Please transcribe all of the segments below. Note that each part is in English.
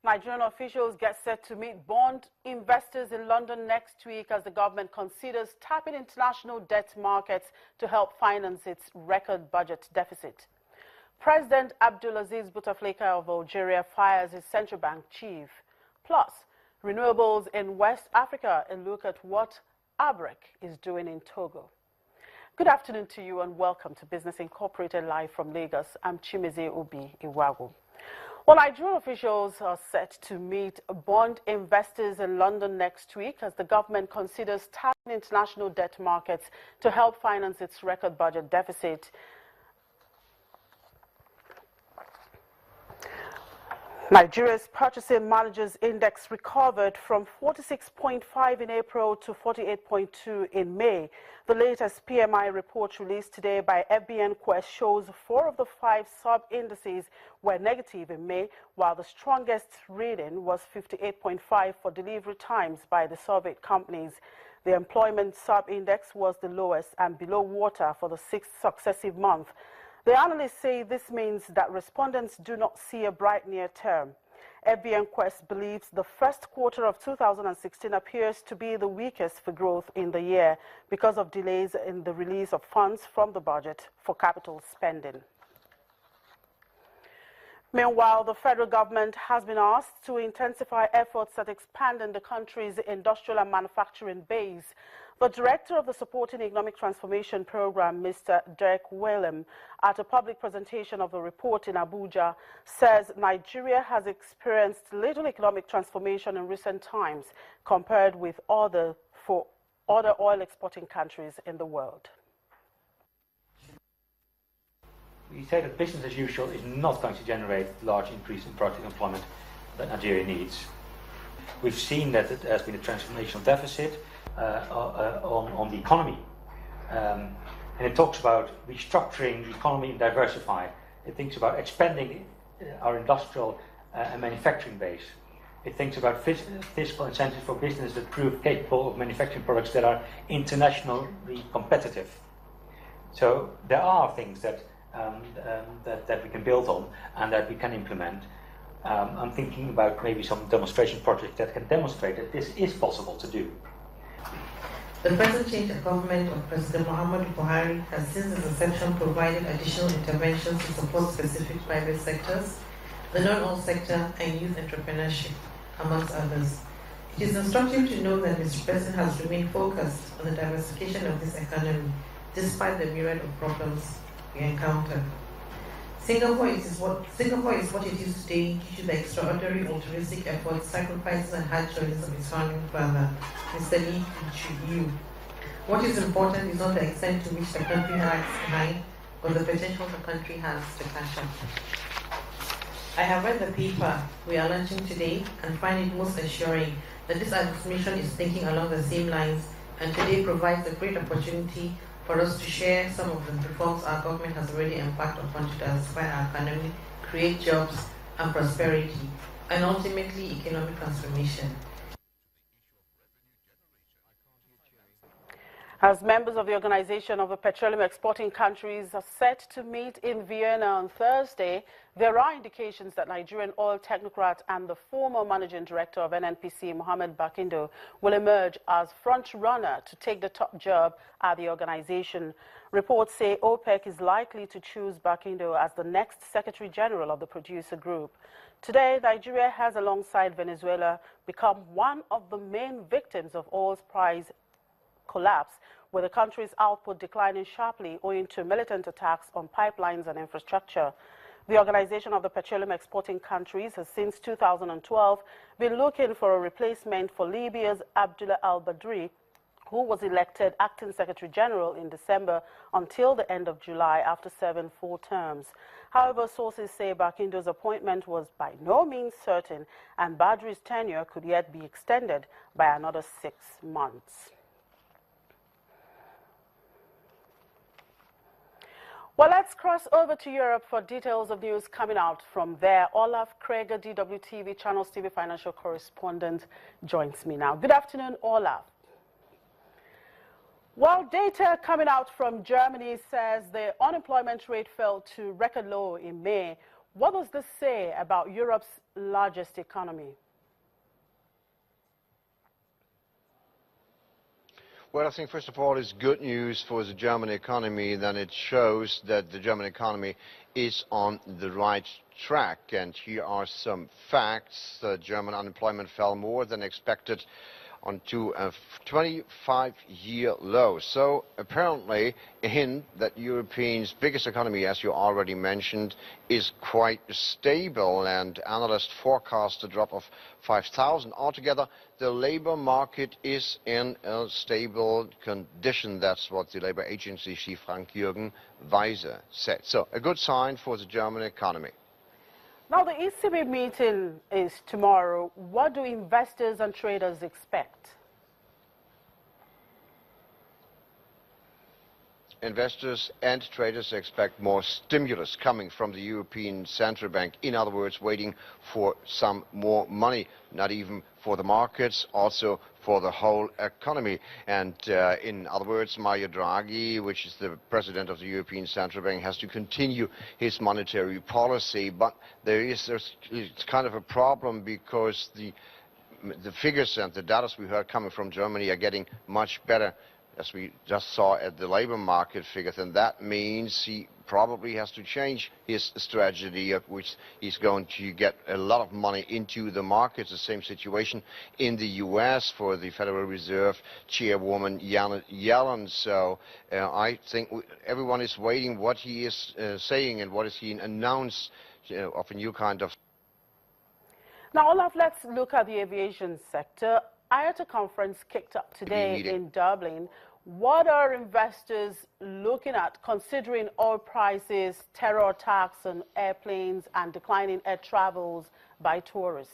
Nigerian officials get set to meet bond investors in London next week as the government considers tapping international debt markets to help finance its record budget deficit. President Abdulaziz Bouteflika of Algeria fires his central bank chief. Plus, renewables in West Africa, a look at what ABREC is doing in Togo. Good afternoon to you and welcome to Business Incorporated live from Lagos. I'm Chimeze Obi Iwagu. Well, Nigerian officials are set to meet bond investors in London next week as the government considers tapping international debt markets to help finance its record budget deficit. Nigeria's Purchasing Managers Index recovered from 46.5 in April to 48.2 in May. The latest PMI report released today by FBN Quest shows 4 of the 5 sub-indices were negative in May, while the strongest reading was 58.5 for delivery times by the surveyed companies. The employment sub-index was the lowest and below water for the 6th successive month. The analysts say this means that respondents do not see a bright near term. FBN Quest believes the first quarter of 2016 appears to be the weakest for growth in the year because of delays in the release of funds from the budget for capital spending. Meanwhile, the federal government has been asked to intensify efforts at expanding the country's industrial and manufacturing base. The director of the Supporting Economic Transformation Program, Mr. Derek Whalem, at a public presentation of the report in Abuja, says Nigeria has experienced little economic transformation in recent times compared with other oil exporting countries in the world. We say that business as usual is not going to generate large increase in productive employment that Nigeria needs. We've seen that there has been a transformational deficit on the economy. And it talks about restructuring the economy and diversify. It thinks about expanding our industrial and manufacturing base. It thinks about fiscal incentives for business that prove capable of manufacturing products that are internationally competitive. So there are things that we can build on and that we can implement. I'm thinking about maybe some demonstration projects that can demonstrate that this is possible to do. The present change of government of President Muhammadu Buhari has since its inception provided additional interventions to support specific private sectors, the non-oil sector and youth entrepreneurship, amongst others. It is instructive to know that Mr. President has remained focused on the diversification of this economy, despite the myriad of problems we encounter. Singapore is what it is today due to the extraordinary altruistic efforts, sacrifices and hard choices of its founding father, Mr. Lee Kuan Yew. What is important is not the extent to which the country lags behind, but the potential the country has to catch up. I have read the paper we are launching today and find it most assuring that this administration is thinking along the same lines, and today provides a great opportunity for us to share some of the reforms our government has already embarked upon to diversify our economy, create jobs and prosperity, and ultimately economic transformation. As members of the Organization of the Petroleum Exporting Countries are set to meet in Vienna on Thursday, there are indications that Nigerian oil technocrat and the former managing director of NNPC, Mohammed Barkindo, will emerge as front-runner to take the top job at the organization. Reports say OPEC is likely to choose Barkindo as the next Secretary General of the producer group. Today, Nigeria has, alongside Venezuela, become one of the main victims of oil's price collapse, with the country's output declining sharply owing to militant attacks on pipelines and infrastructure. The Organization of the Petroleum Exporting Countries has since 2012 been looking for a replacement for Libya's Abdullah al-Badri, who was elected acting Secretary General in December until the end of July after serving 4 terms. However, sources say Barkindo's appointment was by no means certain, and Badri's tenure could yet be extended by another 6 months. Well, let's cross over to Europe for details of news coming out from there. Olaf Kreger, DWTV Channels TV financial correspondent, joins me now. Good afternoon, Olaf. Well, data coming out from Germany says the unemployment rate fell to record low in May, What does this say about Europe's largest economy? Well, I think first of all it's good news for the German economy. Then it shows that the German economy is on the right track. And here are some facts. German unemployment fell more than expected onto a 25-year low. So apparently a hint that Europe's biggest economy, as you already mentioned, is quite stable, and analysts forecast a drop of 5,000. Altogether, the labor market is in a stable condition. That's what the labor agency chief Frank-Jürgen Weiser said. So a good sign for the German economy. Now, the ECB meeting is tomorrow. What do investors and traders expect? Investors and traders expect more stimulus coming from the European Central Bank. In other words, waiting for some more money, not even for the markets, also for the whole economy. And in other words, Mario Draghi, which is the president of the European Central Bank, has to continue his monetary policy. But it's kind of a problem, because the figures and the data we heard coming from Germany are getting much better, as we just saw at the labor market figures, and that means he probably has to change his strategy, of which he's going to get a lot of money into the markets. The same situation in the U.S. for the Federal Reserve Chairwoman Janet Yellen. So I think everyone is waiting what he is saying and what is he announced of a new kind of. Now, Olaf, let's look at the aviation sector. IATA conference kicked up today in Dublin. What are investors looking at, considering oil prices, terror attacks on airplanes, and declining air travels by tourists?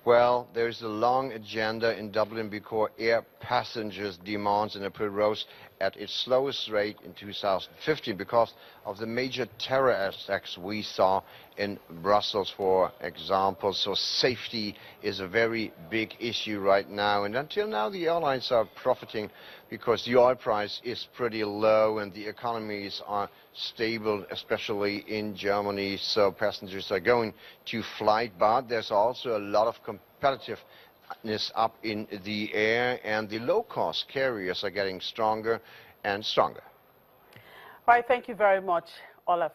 Well, there is a long agenda in Dublin because air passengers' demands in April rose at its slowest rate in 2015 because of the major terror attacks we saw in Brussels, for example. So safety is a very big issue right now. And until now, the airlines are profiting because the oil price is pretty low and the economies are stable, especially in Germany. So passengers are going to flight, but there's also a lot of competitiveness up in the air, and the low-cost carriers are getting stronger and stronger. All right, thank you very much, Olaf.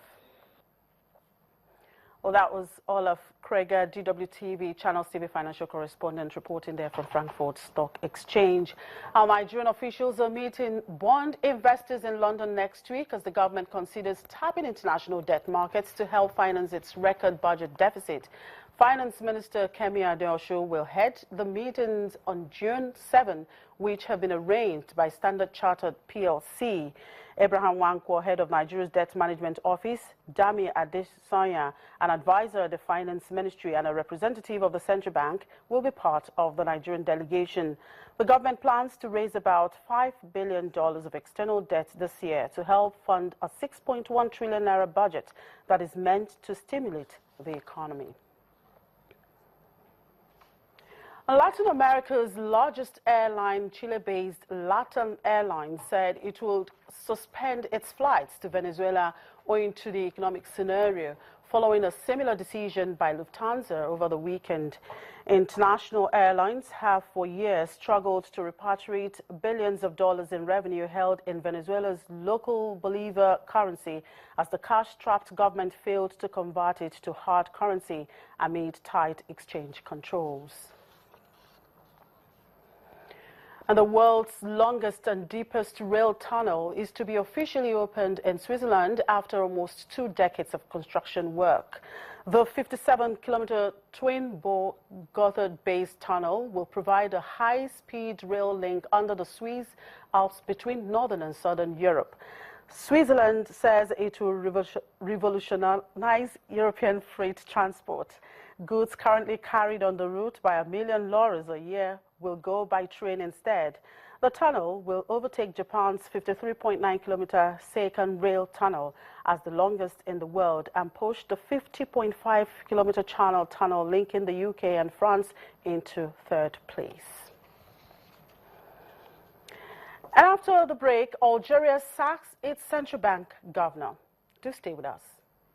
Well, that was Olaf Kreger, DWTV, Channels TV financial correspondent, reporting there from Frankfurt Stock Exchange. Our Nigerian officials are meeting bond investors in London next week as the government considers tapping international debt markets to help finance its record budget deficit. Finance Minister Kemi Adeosun will head the meetings on June 7, which have been arranged by Standard Chartered PLC. Abraham Wankwo, head of Nigeria's Debt Management Office, Dami Adesanya, an advisor at the Finance Ministry and a representative of the Central Bank, will be part of the Nigerian delegation. The government plans to raise about $5 billion of external debt this year to help fund a 6.1 trillion naira budget that is meant to stimulate the economy. Latin America's largest airline, Chile-based LATAM Airlines, said it will suspend its flights to Venezuela owing to the economic scenario, following a similar decision by Lufthansa over the weekend. International airlines have for years struggled to repatriate billions of dollars in revenue held in Venezuela's local Bolivar currency as the cash-strapped government failed to convert it to hard currency amid tight exchange controls. And the world's longest and deepest rail tunnel is to be officially opened in Switzerland after almost 2 decades of construction work. The 57-kilometer twin-bore Gotthard-based tunnel will provide a high-speed rail link under the Swiss Alps between northern and southern Europe. Switzerland says it will revolutionize European freight transport. Goods currently carried on the route by 1 million lorries a year will go by train instead. The tunnel will overtake Japan's 53.9-kilometer Seikan Rail Tunnel as the longest in the world and push the 50.5-kilometer Channel Tunnel linking the UK and France into 3rd place. And after the break, Algeria sacks its central bank governor. Do stay with us.